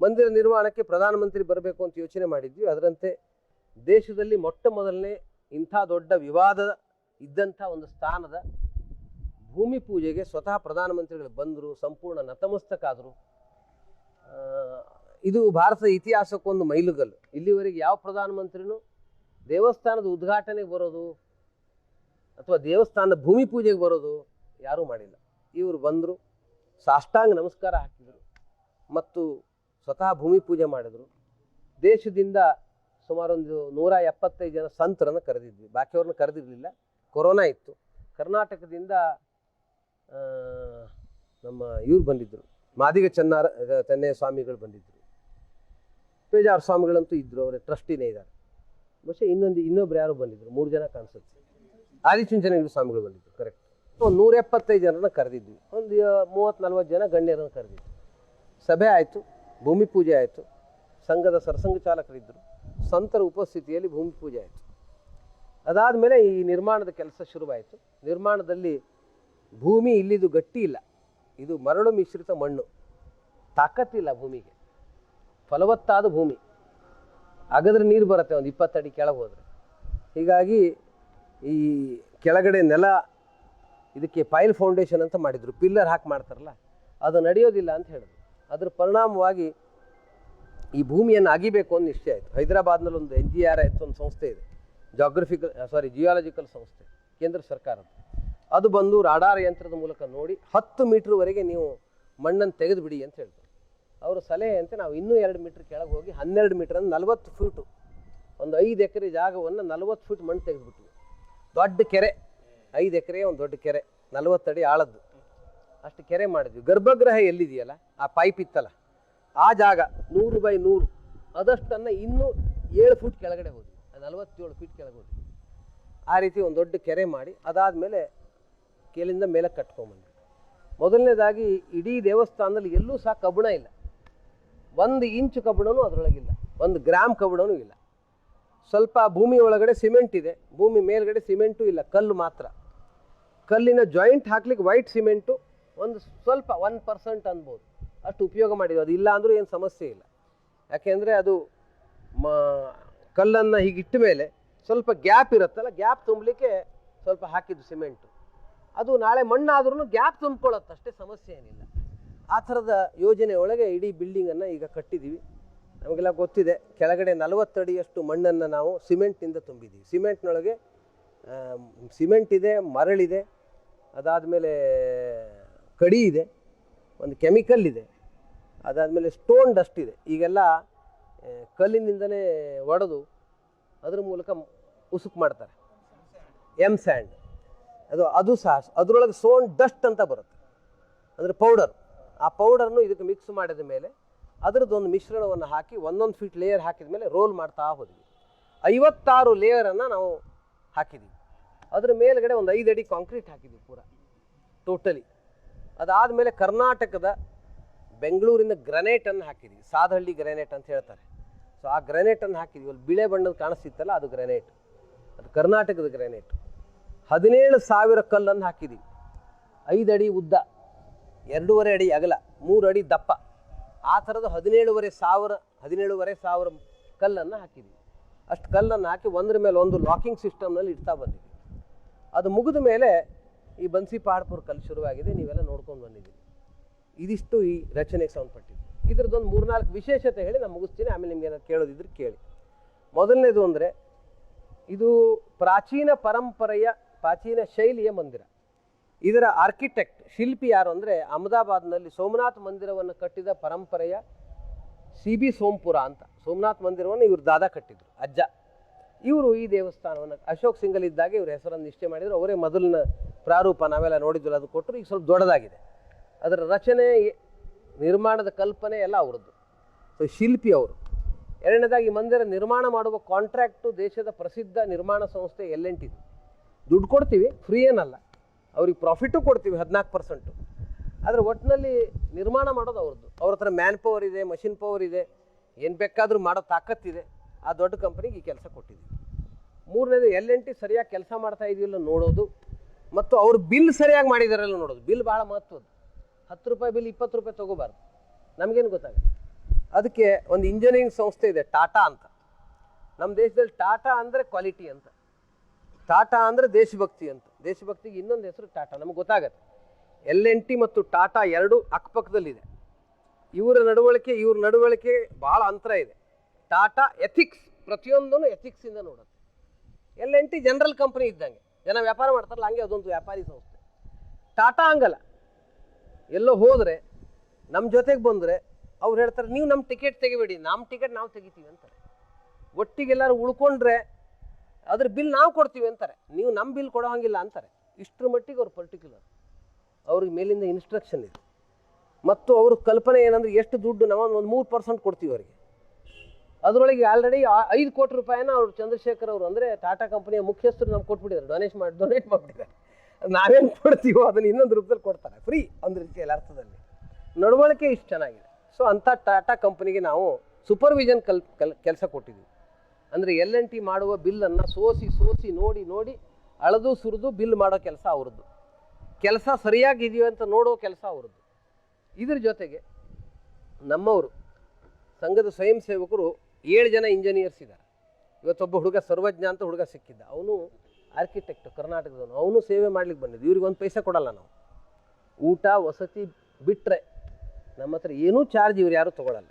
ಮಂದಿರ ನಿರ್ಮಾಣಕ್ಕೆ ಪ್ರಧಾನಮಂತ್ರಿ ಬರಬೇಕು ಅಂತ ಯೋಚನೆ ಮಾಡಿದ್ವಿ. ಅದರಂತೆ ದೇಶದಲ್ಲಿ ಮೊಟ್ಟ ಮೊದಲನೇ ಇಂಥ ದೊಡ್ಡ ವಿವಾದ ಇದ್ದಂಥ ಒಂದು ಸ್ಥಾನದ ಭೂಮಿ ಪೂಜೆಗೆ ಸ್ವತಃ ಪ್ರಧಾನಮಂತ್ರಿಗಳು ಬಂದರು, ಸಂಪೂರ್ಣ ನತಮಸ್ತಕಾದರು. ಇದು ಭಾರತದ ಇತಿಹಾಸಕ್ಕೊಂದು ಮೈಲುಗಲ್ಲು. ಇಲ್ಲಿವರೆಗೆ ಯಾವ ಪ್ರಧಾನಮಂತ್ರಿನೂ ದೇವಸ್ಥಾನದ ಉದ್ಘಾಟನೆಗೆ ಬರೋದು ಅಥವಾ ದೇವಸ್ಥಾನದ ಭೂಮಿ ಪೂಜೆಗೆ ಬರೋದು ಯಾರೂ ಮಾಡಿಲ್ಲ. ಇವರು ಬಂದರು, ಸಾಷ್ಟಾಂಗ ನಮಸ್ಕಾರ ಹಾಕಿದರು ಮತ್ತು ಸ್ವತಃ ಭೂಮಿ ಪೂಜೆ ಮಾಡಿದರು. ದೇಶದಿಂದ ಸುಮಾರೊಂದು 175 ಜನ ಸಂತರನ್ನು ಕರೆದಿದ್ವಿ, ಬಾಕಿಯವ್ರನ್ನ ಕರೆದಿರಲಿಲ್ಲ, ಕೊರೋನಾ ಇತ್ತು. ಕರ್ನಾಟಕದಿಂದ ನಮ್ಮ ಇವ್ರು ಬಂದಿದ್ದರು, ಮಾದಿಗ ಚೆನ್ನಯ್ಯ ಸ್ವಾಮಿಗಳು ಬಂದಿದ್ದರು, ಪೇಜಾವರ ಸ್ವಾಮಿಗಳಂತೂ ಇದ್ದರು, ಅವರೇ ಟ್ರಸ್ಟಿನೇ ಇದ್ದಾರೆ. ಬಹುಶಃ ಇನ್ನೊಬ್ರು ಯಾರು ಬಂದಿದ್ದರು, 3 ಜನ ಕಾಣಿಸುತ್ತೆ. ಆದಿಚುಂಚನಗಿರಿ ಸ್ವಾಮಿಗಳು ಬಂದಿದ್ದರು, ಕರೆಕ್ಟ್. ಒಂದು 175 ಜನರನ್ನ ಕರೆದಿದ್ವಿ, ಒಂದು 30-40 ಜನ ಗಣ್ಯರನ್ನು ಕರೆದಿದ್ವಿ. ಸಭೆ ಆಯಿತು, ಭೂಮಿ ಪೂಜೆ ಆಯಿತು, ಸಂಘದ ಸರಸಂಘ ಚಾಲಕರಿದ್ದರು, ಸಂತರ ಉಪಸ್ಥಿತಿಯಲ್ಲಿ ಭೂಮಿ ಪೂಜೆ ಆಯಿತು. ಅದಾದಮೇಲೆ ಈ ನಿರ್ಮಾಣದ ಕೆಲಸ ಶುರುವಾಯಿತು. ನಿರ್ಮಾಣದಲ್ಲಿ ಭೂಮಿ ಇಲ್ಲಿದು ಗಟ್ಟಿ ಇಲ್ಲ, ಇದು ಮರಳು ಮಿಶ್ರಿತ ಮಣ್ಣು, ತಾಕತ್ತಿಲ್ಲ ಭೂಮಿಗೆ, ಫಲವತ್ತಾದ ಭೂಮಿ, ಅಗದ್ರೆ ನೀರು ಬರುತ್ತೆ ಒಂದು 20 ಅಡಿ ಕೆಳಗೆ ಹೋದರೆ. ಹೀಗಾಗಿ ಈ ಕೆಳಗಡೆ ನೆಲ ಇದಕ್ಕೆ ಪೈಲ್ ಫೌಂಡೇಶನ್ ಅಂತ ಮಾಡಿದರು, ಪಿಲ್ಲರ್ ಹಾಕಿ ಮಾಡ್ತಾರಲ್ಲ, ಅದು ನಡೆಯೋದಿಲ್ಲ ಅಂತ ಹೇಳಿದ್ರು. ಅದರ ಪರಿಣಾಮವಾಗಿ ಈ ಭೂಮಿಯನ್ನು ಅಗಿಬೇಕು ಅಂತ ನಿಶ್ಚಯ ಆಯಿತು. ಹೈದರಾಬಾದ್ನಲ್ಲಿ ಒಂದು NGR ಅಂತ ಒಂದು ಸಂಸ್ಥೆ ಇದೆ, ಜಿಯಾಲಜಿಕಲ್ ಸಂಸ್ಥೆ, ಕೇಂದ್ರ ಸರ್ಕಾರದ. ಅದು ಬಂದು ರಾಡಾರ್ ಯಂತ್ರದ ಮೂಲಕ ನೋಡಿ 10 ಮೀಟ್ರ್ವರೆಗೆ ನೀವು ಮಣ್ಣನ್ನು ತೆಗೆದು ಬಿಡಿ ಅಂತ ಹೇಳ್ತಾರೆ. ಅವರ ಸಲಹೆಯಂತೆ ನಾವು ಇನ್ನೂ 2 ಮೀಟ್ರ್ ಕೆಳಗೆ ಹೋಗಿ 12 ಮೀಟ್ರ್ ಅಂದರೆ 40 ಫೀಟು, ಒಂದು 5 ಎಕರೆ ಜಾಗವನ್ನು 40 ಫೀಟ್ ಮಣ್ಣು ತೆಗೆದುಬಿಟ್ವಿ. ದೊಡ್ಡ ಕೆರೆ, 5 ಎಕರೆ ಒಂದು ದೊಡ್ಡ ಕೆರೆ, 40 ಅಡಿ ಆಳದ್ದು, ಅಷ್ಟು ಕೆರೆ ಮಾಡಿದ್ವಿ. ಗರ್ಭಗೃಹ ಎಲ್ಲಿದೆಯಲ್ಲ, ಆ ಪೈಪ್ ಇತ್ತಲ್ಲ, ಆ ಜಾಗ 100x100 ಅದಷ್ಟನ್ನು ಇನ್ನೂ 7 ಫೀಟ್ ಕೆಳಗಡೆ ಹೋದ್ವಿ, 47 ಫೀಟ್ ಕೆಳಗೆ ಹೋದ್ವಿ. ಆ ರೀತಿ ಒಂದು ದೊಡ್ಡ ಕೆರೆ ಮಾಡಿ ಅದಾದಮೇಲೆ ಕೆಲಿಂದ ಮೇಲೆ ಕಟ್ಕೊಂಡ್ಬಂದ್ವಿ. ಮೊದಲನೇದಾಗಿ ಇಡೀ ದೇವಸ್ಥಾನದಲ್ಲಿ ಎಲ್ಲೂ ಸಹ ಕಬ್ಬಣ ಇಲ್ಲ, 1 ಇಂಚು ಕಬ್ಬಣನೂ ಅದರೊಳಗಿಲ್ಲ, 1 ಗ್ರಾಮ್ ಕಬ್ಬಣನೂ ಇಲ್ಲ. ಸ್ವಲ್ಪ ಭೂಮಿ ಒಳಗಡೆ ಸಿಮೆಂಟ್ ಇದೆ, ಭೂಮಿ ಮೇಲ್ಗಡೆ ಸಿಮೆಂಟು ಇಲ್ಲ, ಕಲ್ಲು ಮಾತ್ರ. ಕಲ್ಲಿನ ಜಾಯಿಂಟ್ ಹಾಕ್ಲಿಕ್ಕೆ ವೈಟ್ ಸಿಮೆಂಟು ಒಂದು ಸ್ವಲ್ಪ 1% ಅನ್ಬೋದು, ಅಷ್ಟು ಉಪಯೋಗ ಮಾಡಿದ್ವಿ. ಅದು ಇಲ್ಲ ಅಂದರೂ ಏನು ಸಮಸ್ಯೆ ಇಲ್ಲ, ಯಾಕೆಂದರೆ ಅದು ಕಲ್ಲನ್ನು ಹೀಗಿಟ್ಟ ಮೇಲೆ ಸ್ವಲ್ಪ ಗ್ಯಾಪ್ ಇರುತ್ತಲ್ಲ, ಗ್ಯಾಪ್ ತುಂಬಲಿಕ್ಕೆ ಸ್ವಲ್ಪ ಹಾಕಿದ್ದು ಸಿಮೆಂಟು. ಅದು ನಾಳೆ ಮಣ್ಣಾದ್ರೂ ಗ್ಯಾಪ್ ತುಂಬ್ಕೊಳ್ಳುತ್ತೆ, ಅಷ್ಟೇ, ಸಮಸ್ಯೆ ಏನಿಲ್ಲ. ಆ ಥರದ ಯೋಜನೆ ಒಳಗೆ ಇಡೀ ಬಿಲ್ಡಿಂಗನ್ನು ಈಗ ಕಟ್ಟಿದ್ದೀವಿ. ನಮಗೆಲ್ಲ ಗೊತ್ತಿದೆ, ಕೆಳಗಡೆ 40 ಅಡಿಯಷ್ಟು ಮಣ್ಣನ್ನು ನಾವು ಸಿಮೆಂಟ್ನಿಂದ ತುಂಬಿದ್ದೀವಿ. ಸಿಮೆಂಟ್ನೊಳಗೆ ಸಿಮೆಂಟ್ ಇದೆ, ಮರಳಿದೆ, ಅದಾದಮೇಲೆ ಕಡಿ ಇದೆ, ಒಂದು ಕೆಮಿಕಲ್ ಇದೆ, ಅದಾದಮೇಲೆ ಸ್ಟೋನ್ ಡಸ್ಟ್ ಇದೆ. ಈಗೆಲ್ಲ ಕಲ್ಲಿನಿಂದಲೇ ಒಡೆದು ಅದ್ರ ಮೂಲಕ ಉಸುಕು ಮಾಡ್ತಾರೆ, ಸ್ಯಾಂಡ್. ಅದು ಸಹ ಅದರೊಳಗೆ ಸ್ಟೋನ್ ಡಸ್ಟ್ ಅಂತ ಬರುತ್ತೆ, ಅಂದರೆ ಪೌಡರ್. ಆ ಪೌಡರ್ನು ಇದಕ್ಕೆ ಮಿಕ್ಸ್ ಮಾಡಿದ ಮೇಲೆ ಅದರದ್ದೊಂದು ಮಿಶ್ರಣವನ್ನು ಹಾಕಿ 1 ಫೀಟ್ ಲೇಯರ್ ಹಾಕಿದ ಮೇಲೆ ರೋಲ್ ಮಾಡ್ತಾ ಹೋದ್ವಿ. 56 ಲೇಯರನ್ನು ನಾವು ಹಾಕಿದ್ದೀವಿ. ಅದ್ರ ಮೇಲ್ಗಡೆ ಒಂದು 5 ಅಡಿ ಕಾಂಕ್ರೀಟ್ ಹಾಕಿದ್ವಿ ಪೂರ ಟೋಟಲಿ. ಅದಾದಮೇಲೆ ಕರ್ನಾಟಕದ ಬೆಂಗಳೂರಿನ ಗ್ರನೇಟನ್ನು ಹಾಕಿದ್ವಿ, ಸಾದಹಳ್ಳಿ ಗ್ರನೇಟ್ ಅಂತ ಹೇಳ್ತಾರೆ. ಸೊ ಆ ಗ್ರನೇಟನ್ನು ಹಾಕಿದ್ವಿ. ಅಲ್ಲಿ ಬಿಳೆ ಬಣ್ಣದ ಕಾಣಿಸ್ತಿತ್ತಲ್ಲ, ಅದು ಗ್ರನೇಟ್, ಅದು ಕರ್ನಾಟಕದ ಗ್ರನೇಟ್. 17,000 ಕಲ್ಲನ್ನು ಹಾಕಿದ್ದೀವಿ. 5 ಅಡಿ ಉದ್ದ, 2.5 ಅಡಿ ಅಗಲ, 3 ಅಡಿ ದಪ್ಪ, ಆ ಥರದ 17,500 ಕಲ್ಲನ್ನು ಹಾಕಿದ್ವಿ. ಅಷ್ಟು ಕಲ್ಲನ್ನು ಹಾಕಿ ಒಂದ್ರ ಮೇಲೆ ಒಂದು ಲಾಕಿಂಗ್ ಸಿಸ್ಟಮ್ನಲ್ಲಿ ಇಡ್ತಾ ಬಂದಿದ್ವಿ. ಅದು ಮುಗಿದ ಮೇಲೆ ಈ ಬನ್ಸಿ ಪಹಾಡ್ಪುರ ಕಲ್ಲು ಶುರುವಾಗಿದೆ, ನೀವೆಲ್ಲ ನೋಡ್ಕೊಂಡು ಬಂದಿದ್ದೀವಿ. ಇದಿಷ್ಟು ಈ ರಚನೆಗೆ ಸಂಬಂಧಪಟ್ಟಿದ್ದು. ಇದ್ರದ್ದೊಂದು 3-4 ವಿಶೇಷತೆ ಹೇಳಿ ನಾನು ಮುಗಿಸ್ತೀನಿ, ಆಮೇಲೆ ನಿಮ್ಗೆ ಏನಾದ್ರು ಕೇಳೋದಿದ್ರೆ ಕೇಳಿ. ಮೊದಲನೇದು ಅಂದರೆ ಇದು ಪ್ರಾಚೀನ ಪರಂಪರೆಯ, ಪ್ರಾಚೀನ ಶೈಲಿಯ ಮಂದಿರ. ಇದರ ಆರ್ಕಿಟೆಕ್ಟ್, ಶಿಲ್ಪಿ ಯಾರು ಅಂದರೆ ಅಹಮದಾಬಾದ್ನಲ್ಲಿ ಸೋಮನಾಥ್ ಮಂದಿರವನ್ನು ಕಟ್ಟಿದ ಪರಂಪರೆಯ CB ಸೋಂಪುರ ಅಂತ. ಸೋಮನಾಥ್ ಮಂದಿರವನ್ನು ಇವರು ದಾದಾ ಕಟ್ಟಿದ್ರು, ಅಜ್ಜ. ಇವರು ಈ ದೇವಸ್ಥಾನವನ್ನು ಅಶೋಕ್ ಸಿಂಗಲ್ ಇದ್ದಾಗ ಇವ್ರ ಹೆಸರನ್ನು ನಿಶ್ಚಯ ಮಾಡಿದರು. ಅವರೇ ಮೊದಲಿನ ಪ್ರಾರೂಪ ನಾವೆಲ್ಲ ನೋಡಿದ್ವಲ್ಲ ಅದು ಕೊಟ್ಟರು. ಈಗ ಸ್ವಲ್ಪ ದೊಡ್ಡದಾಗಿದೆ. ಅದರ ರಚನೆ, ನಿರ್ಮಾಣದ ಕಲ್ಪನೆ ಎಲ್ಲ ಅವ್ರದ್ದು. ಸೊ ಶಿಲ್ಪಿ ಅವರು. ಎರಡನೇದಾಗಿ ಮಂದಿರ ನಿರ್ಮಾಣ ಮಾಡುವ ಕಾಂಟ್ರಾಕ್ಟು ದೇಶದ ಪ್ರಸಿದ್ಧ ನಿರ್ಮಾಣ ಸಂಸ್ಥೆ L&T. ದುಡ್ಡು ಕೊಡ್ತೀವಿ, ಫ್ರೀ ಏನಲ್ಲ, ಅವ್ರಿಗೆ ಪ್ರಾಫಿಟು ಕೊಡ್ತೀವಿ 14%. ಆದರೆ ಒಟ್ಟಿನಲ್ಲಿ ನಿರ್ಮಾಣ ಮಾಡೋದು ಅವ್ರದ್ದು. ಅವ್ರ ಹತ್ರ ಮ್ಯಾನ್ ಪವರ್ ಇದೆ, ಮಷಿನ್ ಪವರ್ ಇದೆ, ಏನು ಬೇಕಾದರೂ ಮಾಡೋ ತಾಕತ್ತಿದೆ. ಆ ದೊಡ್ಡ ಕಂಪ್ನಿಗೆ ಈ ಕೆಲಸ ಕೊಟ್ಟಿದ್ದೀವಿ. ಮೂರನೇದು L&T ಸರಿಯಾಗಿ ಕೆಲಸ ಮಾಡ್ತಾ ಇದೆಯಲ್ಲ ನೋಡೋದು, ಮತ್ತು ಅವ್ರು ಬಿಲ್ ಸರಿಯಾಗಿ ಮಾಡಿದಾರಲ್ಲ ನೋಡೋದು. ಬಿಲ್ ಭಾಳ ಮಹತ್ವದ್ದು. 10 ರೂಪಾಯಿ ಬಿಲ್ 20 ರೂಪಾಯಿ ತೊಗೋಬಾರ್ದು. ನಮಗೇನು ಗೊತ್ತಾಗುತ್ತೆ, ಅದಕ್ಕೆ ಒಂದು ಇಂಜಿನಿಯರಿಂಗ್ ಸಂಸ್ಥೆ ಇದೆ ಟಾಟಾ ಅಂತ. ನಮ್ಮ ದೇಶದಲ್ಲಿ ಟಾಟಾ ಅಂದರೆ ಕ್ವಾಲಿಟಿ ಅಂತ, ಟಾಟಾ ಅಂದರೆ ದೇಶಭಕ್ತಿ ಅಂತ. ದೇಶಭಕ್ತಿಗೆ ಇನ್ನೊಂದು ಹೆಸರು ಟಾಟಾ, ನಮಗೆ ಗೊತ್ತಾಗತ್ತೆ. L&T ಮತ್ತು ಟಾಟಾ ಎರಡು ಅಕ್ಕಪಕ್ಕದಲ್ಲಿದೆ. ಇವ್ರ ನಡವಳಿಕೆ ಭಾಳ ಅಂತರ ಇದೆ. ಟಾಟಾ ಎಥಿಕ್ಸ್, ಪ್ರತಿಯೊಂದನ್ನು ಎಥಿಕ್ಸಿಂದ ನೋಡುತ್ತೆ. L&T ಜನರಲ್ ಕಂಪ್ನಿ ಇದ್ದಂಗೆ, ಜನ ವ್ಯಾಪಾರ ಮಾಡ್ತಾರಲ್ಲ ಹಂಗೆ ಅದೊಂದು ವ್ಯಾಪಾರಿ ಸಂಸ್ಥೆ. ಟಾಟಾ ಹಂಗಲ್ಲ, ಎಲ್ಲೋ ಹೋದರೆ ನಮ್ಮ ಜೊತೆಗೆ ಬಂದರೆ ಅವ್ರು ಹೇಳ್ತಾರೆ ನೀವು ನಮ್ಮ ಟಿಕೆಟ್ ತೆಗಿಬೇಡಿ, ನಮ್ಮ ಟಿಕೆಟ್ ನಾವು ತೆಗಿತೀವಿ ಅಂತಾರೆ. ಒಟ್ಟಿಗೆಲ್ಲರೂ ಉಳ್ಕೊಂಡ್ರೆ ಅದ್ರ ಬಿಲ್ ನಾವು ಕೊಡ್ತೀವಿ ಅಂತಾರೆ, ನೀವು ನಮ್ಮ ಬಿಲ್ ಕೊಡೋ ಹಂಗಿಲ್ಲ ಅಂತಾರೆ. ಇಷ್ಟರ ಮಟ್ಟಿಗೆ ಅವ್ರು ಪರ್ಟಿಕ್ಯುಲರ್, ಅವ್ರಿಗೆ ಮೇಲಿಂದ ಇನ್ಸ್ಟ್ರಕ್ಷನ್ ಇದೆ. ಮತ್ತು ಅವ್ರ ಕಲ್ಪನೆ ಏನಂದರೆ ಎಷ್ಟು ದುಡ್ಡು ನಾವು ಒಂದು 3% ಕೊಡ್ತೀವಿ ಅವರಿಗೆ. ಅದರೊಳಗೆ ಆಲ್ರೆಡಿ 5 ಕೋಟಿ ರೂಪಾಯಿನ ಅವರು ಚಂದ್ರಶೇಖರ್ ಅವರು ಅಂದರೆ ಟಾಟಾ ಕಂಪನಿಯ ಮುಖ್ಯಸ್ಥರು ನಮ್ಗೆ ಕೊಟ್ಬಿಟ್ಟಿದ್ದಾರೆ, ಡೊನೇಟ್ ಮಾಡಿಬಿಟ್ಟಿದ್ದಾರೆ. ನಾವೇನು ಕೊಡ್ತೀವೋ ಅದನ್ನು ಇನ್ನೊಂದು ರೂಪದಲ್ಲಿ ಕೊಡ್ತಾರೆ, ಫ್ರೀ ಒಂದು ರೀತಿಯಲ್ಲಿ ಅರ್ಥದಲ್ಲಿ. ನಡವಳಿಕೆ ಇಷ್ಟು ಚೆನ್ನಾಗಿದೆ. ಸೊ ಅಂಥ ಟಾಟಾ ಕಂಪನಿಗೆ ನಾವು ಸೂಪರ್ವಿಷನ್ ಕೆಲಸ ಕೊಟ್ಟಿದ್ದೀವಿ. ಅಂದರೆ L&T ಮಾಡುವ ಬಿಲ್ಲನ್ನು ಸೋಸಿ ನೋಡಿ ಅಳದು ಸುರಿದು ಬಿಲ್ ಮಾಡೋ ಕೆಲಸ ಅವ್ರದ್ದು. ಕೆಲಸ ಸರಿಯಾಗಿದೆಯೋ ಅಂತ ನೋಡೋ ಕೆಲಸ ಅವ್ರದ್ದು. ಇದ್ರ ಜೊತೆಗೆ ನಮ್ಮವರು ಸಂಘದ ಸ್ವಯಂ ಸೇವಕರು 7 ಜನ ಇಂಜಿನಿಯರ್ಸ್ ಇದ್ದಾರೆ. ಇವತ್ತೊಬ್ಬ ಹುಡುಗ ಸರ್ವಜ್ಞ ಅಂತ ಹುಡುಗ ಸಿಕ್ಕಿದ್ದ, ಅವನು ಆರ್ಕಿಟೆಕ್ಟ್ ಕರ್ನಾಟಕದವನು, ಅವನು ಸೇವೆ ಮಾಡ್ಲಿಕ್ಕೆ ಬಂದಿದ್ದು. ಇವ್ರಿಗೆ ಒಂದು ಪೈಸೆ ಕೊಡಲ್ಲ ನಾವು, ಊಟ ವಸತಿ ಬಿಟ್ಟರೆ ನಮ್ಮ ಹತ್ರ ಏನೂ ಚಾರ್ಜ್ ಇವ್ರು ಯಾರೂ ತೊಗೊಳ್ಳಲ್ಲ.